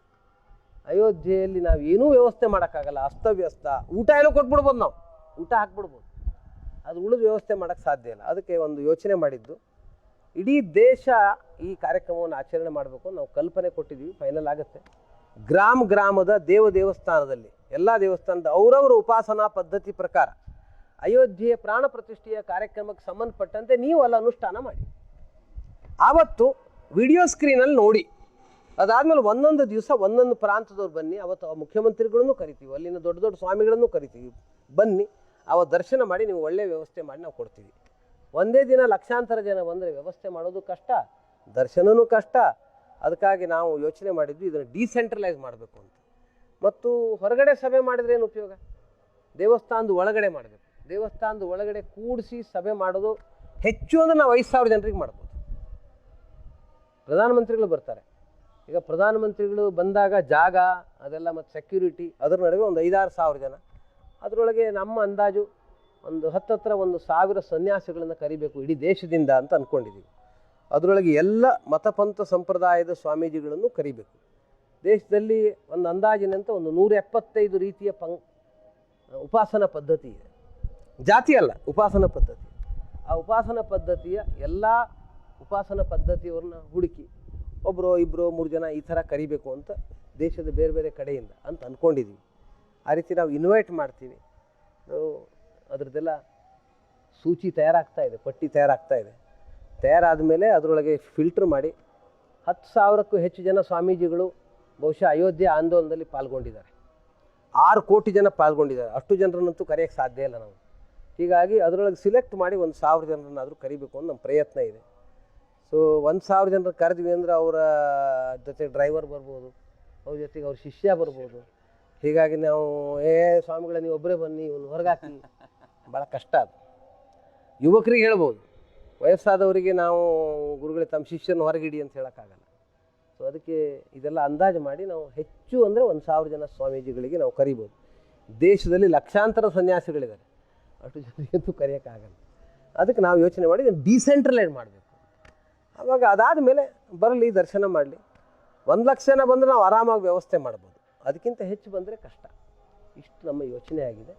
ಅಯೋಧ್ಯೆಯಲ್ಲಿ ನಾವು ಏನೂ ವ್ಯವಸ್ಥೆ ಮಾಡೋಕ್ಕಾಗಲ್ಲ, ಅಸ್ತವ್ಯಸ್ತ. ಊಟ ಎಲ್ಲ ಕೊಟ್ಬಿಡ್ಬೋದು, ನಾವು ಊಟ ಹಾಕ್ಬಿಡ್ಬೋದು, ಅದು ಉಳಿದ ವ್ಯವಸ್ಥೆ ಮಾಡೋಕ್ಕೆ ಸಾಧ್ಯ ಇಲ್ಲ. ಅದಕ್ಕೆ ಒಂದು ಯೋಚನೆ ಮಾಡಿದ್ದು, ಇಡೀ ದೇಶ ಈ ಕಾರ್ಯಕ್ರಮವನ್ನು ಆಚರಣೆ ಮಾಡಬೇಕು ನಾವು ಕಲ್ಪನೆ ಕೊಟ್ಟಿದ್ದೀವಿ. ಫೈನಲ್ ಆಗುತ್ತೆ. ಗ್ರಾಮದ ದೇವಸ್ಥಾನದಲ್ಲಿ ಎಲ್ಲ ದೇವಸ್ಥಾನದ ಅವರವರ ಉಪಾಸನಾ ಪದ್ಧತಿ ಪ್ರಕಾರ ಅಯೋಧ್ಯೆಯ ಪ್ರಾಣ ಪ್ರತಿಷ್ಠೆಯ ಕಾರ್ಯಕ್ರಮಕ್ಕೆ ಸಂಬಂಧಪಟ್ಟಂತೆ ನೀವು ಅಲ್ಲಿ ಅನುಷ್ಠಾನ ಮಾಡಿ. ಆವತ್ತು ವಿಡಿಯೋ ಸ್ಕ್ರೀನಲ್ಲಿ ನೋಡಿ, ಅದಾದಮೇಲೆ ಒಂದೊಂದು ದಿವಸ ಒಂದೊಂದು ಪ್ರಾಂತದವ್ರು ಬನ್ನಿ. ಅವತ್ತು ಮುಖ್ಯಮಂತ್ರಿಗಳನ್ನು ಕರಿತೀವಿ, ಅಲ್ಲಿನ ದೊಡ್ಡ ದೊಡ್ಡ ಸ್ವಾಮಿಗಳನ್ನು ಕರಿತೀವಿ, ಬನ್ನಿ. ಅವತ್ತು ದರ್ಶನ ಮಾಡಿ ನೀವು ಒಳ್ಳೆಯ ವ್ಯವಸ್ಥೆ ಮಾಡಿ ನಾವು ಕೊಡ್ತೀವಿ. ಒಂದೇ ದಿನ ಲಕ್ಷಾಂತರ ಜನ ಬಂದರೆ ವ್ಯವಸ್ಥೆ ಮಾಡೋದು ಕಷ್ಟ, ದರ್ಶನವೂ ಕಷ್ಟ. ಅದಕ್ಕಾಗಿ ನಾವು ಯೋಚನೆ ಮಾಡಿದ್ವಿ ಇದನ್ನು ಡಿಸೆಂಟ್ರಲೈಸ್ ಮಾಡಬೇಕು ಅಂತ. ಮತ್ತು ಹೊರಗಡೆ ಸಭೆ ಮಾಡಿದ್ರೆ ಏನು ಉಪಯೋಗ? ದೇವಸ್ಥಾನದ ಒಳಗಡೆ ಮಾಡಬೇಕು. ದೇವಸ್ಥಾನದ ಒಳಗಡೆ ಕೂಡಿಸಿ ಸಭೆ ಮಾಡೋದು ಹೆಚ್ಚು ಅಂದರೆ ನಾವು 5,000 ಜನರಿಗೆ ಮಾಡ್ಬೋದು. ಪ್ರಧಾನಮಂತ್ರಿಗಳು ಬರ್ತಾರೆ. ಈಗ ಪ್ರಧಾನಮಂತ್ರಿಗಳು ಬಂದಾಗ ಜಾಗ ಅದೆಲ್ಲ ಮತ್ತು ಸೆಕ್ಯೂರಿಟಿ ಅದರ ನಡುವೆ ಒಂದು 5-6 ಸಾವಿರ ಜನ. ಅದರೊಳಗೆ ನಮ್ಮ ಅಂದಾಜು ಒಂದು 1,000 ಸನ್ಯಾಸಿಗಳನ್ನು ಕರಿಬೇಕು ಇಡೀ ದೇಶದಿಂದ ಅಂತ ಅಂದ್ಕೊಂಡಿದ್ದೀವಿ. ಅದರೊಳಗೆ ಎಲ್ಲ ಮತಪಂಥ ಸಂಪ್ರದಾಯದ ಸ್ವಾಮೀಜಿಗಳನ್ನು ಕರಿಬೇಕು. ದೇಶದಲ್ಲಿ ಒಂದು ಅಂದಾಜಿನಂತೆ ಒಂದು 175 ರೀತಿಯ ಉಪಾಸನಾ ಪದ್ಧತಿ ಇದೆ. ಜಾತಿ ಅಲ್ಲ, ಉಪಾಸನಾ ಪದ್ಧತಿ. ಆ ಉಪಾಸನಾ ಪದ್ಧತಿಯ ಎಲ್ಲ ಉಪಾಸನಾ ಪದ್ಧತಿಯವ್ರನ್ನ ಹುಡುಕಿ 1-2-3 ಜನ ಈ ಥರ ಕರಿಬೇಕು ಅಂತ ದೇಶದ ಬೇರೆ ಬೇರೆ ಕಡೆಯಿಂದ ಅಂತ ಅಂದ್ಕೊಂಡಿದ್ದೀವಿ. ಆ ರೀತಿ ನಾವು ಇನ್ವೈಟ್ ಮಾಡ್ತೀವಿ. ಅದರದ್ದೆಲ್ಲ ಸೂಚಿ ತಯಾರಾಗ್ತಾ ಇದೆ, ಪಟ್ಟಿ ತಯಾರಾಗ್ತಾ ಇದೆ. ತಯಾರಾದ ಮೇಲೆ ಅದರೊಳಗೆ ಫಿಲ್ಟ್ರ್ ಮಾಡಿ 10,000ಕ್ಕೂ ಹೆಚ್ಚು ಜನ ಸ್ವಾಮೀಜಿಗಳು ಬಹುಶಃ ಅಯೋಧ್ಯೆ ಆಂದೋಲನದಲ್ಲಿ ಪಾಲ್ಗೊಂಡಿದ್ದಾರೆ. 6 ಕೋಟಿ ಜನ ಪಾಲ್ಗೊಂಡಿದ್ದಾರೆ. ಅಷ್ಟು ಜನರನ್ನಂತೂ ಕರೆಯೋಕ್ಕೆ ಸಾಧ್ಯ ಇಲ್ಲ ನಾವು. ಹೀಗಾಗಿ ಅದರೊಳಗೆ ಸಿಲೆಕ್ಟ್ ಮಾಡಿ 1,000 ಜನರನ್ನಾದರೂ ಕರಿಬೇಕು ಅಂತ ನಮ್ಮ ಪ್ರಯತ್ನ ಇದೆ. ಸೊ 1,000 ಜನರು ಕರೆದ್ವಿ ಅಂದರೆ ಅವರ ಜೊತೆ ಡ್ರೈವರ್ ಬರ್ಬೋದು, ಅವ್ರ ಜೊತೆಗೆ ಅವ್ರ ಶಿಷ್ಯ ಬರ್ಬೋದು. ಹೀಗಾಗಿ ನಾವು ಸ್ವಾಮಿಗಳ ನೀವು ಒಬ್ಬರೇ ಬನ್ನಿ, ಇವನು ಹೊರಗಾಕಿ, ಭಾಳ ಕಷ್ಟ ಅದು. ಯುವಕರಿಗೆ ಹೇಳ್ಬೋದು, ವಯಸ್ಸಾದವರಿಗೆ ನಾವು ಗುರುಗಳೇ ತಮ್ಮ ಶಿಷ್ಯನ ಹೊರಗಿಡಿ ಅಂತ ಹೇಳೋಕ್ಕಾಗಲ್ಲ. ಸೊ ಅದಕ್ಕೆ ಇದೆಲ್ಲ ಅಂದಾಜು ಮಾಡಿ ನಾವು ಹೆಚ್ಚು ಅಂದರೆ 1,000 ಜನ ಸ್ವಾಮೀಜಿಗಳಿಗೆ ನಾವು ಕರಿಬೋದು. ದೇಶದಲ್ಲಿ ಲಕ್ಷಾಂತರ ಸನ್ಯಾಸಿಗಳಿದ್ದಾರೆ, ಅಷ್ಟು ಜನರಿಗಂತೂ ಕರೆಯೋಕ್ಕಾಗಲ್ಲ. ಅದಕ್ಕೆ ನಾವು ಯೋಚನೆ ಮಾಡಿ ಡಿಸೆಂಟ್ರಲೈಸ್ ಮಾಡಬೇಕು. ಆವಾಗ ಅದಾದ ಮೇಲೆ ಬರಲಿ, ದರ್ಶನ ಮಾಡಲಿ. 1,00,000 ಜನ ಬಂದರೆ ನಾವು ಆರಾಮಾಗಿ ವ್ಯವಸ್ಥೆ ಮಾಡ್ಬೋದು. ಅದಕ್ಕಿಂತ ಹೆಚ್ಚು ಬಂದರೆ ಕಷ್ಟ. ಇಷ್ಟು ನಮ್ಮ ಯೋಚನೆ ಆಗಿದೆ.